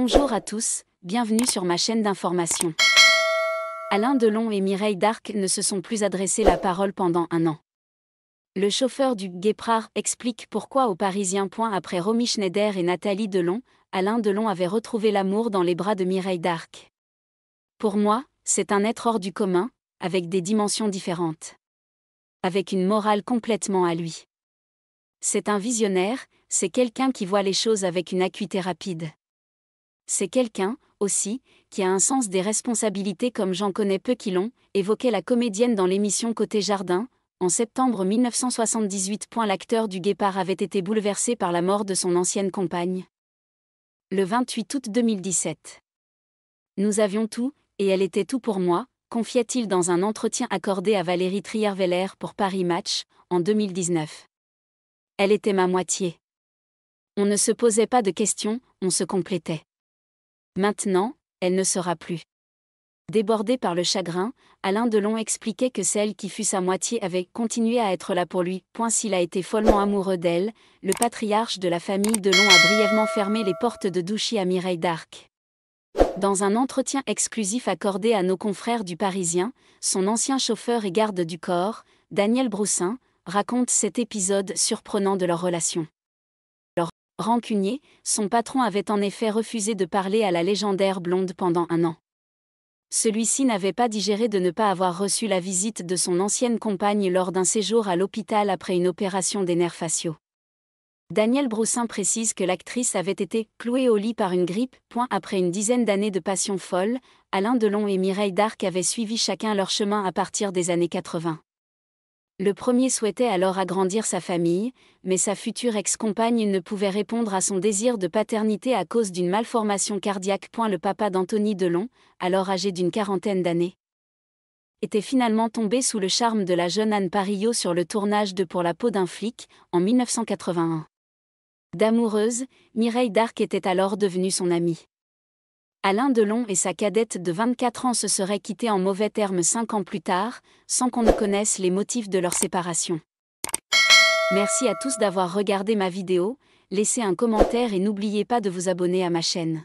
Bonjour à tous, bienvenue sur ma chaîne d'information. Alain Delon et Mireille Darc ne se sont plus adressé la parole pendant un an. Le chauffeur du Guépard explique pourquoi aux Parisiens. Après Romy Schneider et Nathalie Delon, Alain Delon avait retrouvé l'amour dans les bras de Mireille Darc. Pour moi, c'est un être hors du commun, avec des dimensions différentes. Avec une morale complètement à lui. C'est un visionnaire, c'est quelqu'un qui voit les choses avec une acuité rapide. C'est quelqu'un, aussi, qui a un sens des responsabilités comme j'en connais peu qui l'ont, évoquait la comédienne dans l'émission Côté Jardin. En septembre 1978. L'acteur du Guépard avait été bouleversé par la mort de son ancienne compagne. Le 28 août 2017. Nous avions tout, et elle était tout pour moi, confiait-il dans un entretien accordé à Valérie Trierweiler pour Paris Match, en 2019. Elle était ma moitié. On ne se posait pas de questions, on se complétait. Maintenant, elle ne sera plus. Débordé par le chagrin, Alain Delon expliquait que celle qui fut sa moitié avait continué à être là pour lui. S'il a été follement amoureux d'elle, le patriarche de la famille Delon a brièvement fermé les portes de Douchy à Mireille Darc. Dans un entretien exclusif accordé à nos confrères du Parisien, son ancien chauffeur et garde du corps, Daniel Broussin, raconte cet épisode surprenant de leur relation. Rancunier, son patron avait en effet refusé de parler à la légendaire blonde pendant un an. Celui-ci n'avait pas digéré de ne pas avoir reçu la visite de son ancienne compagne lors d'un séjour à l'hôpital après une opération des nerfs faciaux. Daniel Broussin précise que l'actrice avait été clouée au lit par une grippe. Après une dizaine d'années de passion folle, Alain Delon et Mireille Darc avaient suivi chacun leur chemin à partir des années 80. Le premier souhaitait alors agrandir sa famille, mais sa future ex-compagne ne pouvait répondre à son désir de paternité à cause d'une malformation cardiaque. Le papa d'Anthony Delon, alors âgé d'une quarantaine d'années, était finalement tombé sous le charme de la jeune Anne Parillot sur le tournage de Pour la peau d'un flic, en 1981. D'amoureuse, Mireille Darc était alors devenue son amie. Alain Delon et sa cadette de 24 ans se seraient quittés en mauvais termes 5 ans plus tard, sans qu'on ne connaisse les motifs de leur séparation. Merci à tous d'avoir regardé ma vidéo, laissez un commentaire et n'oubliez pas de vous abonner à ma chaîne.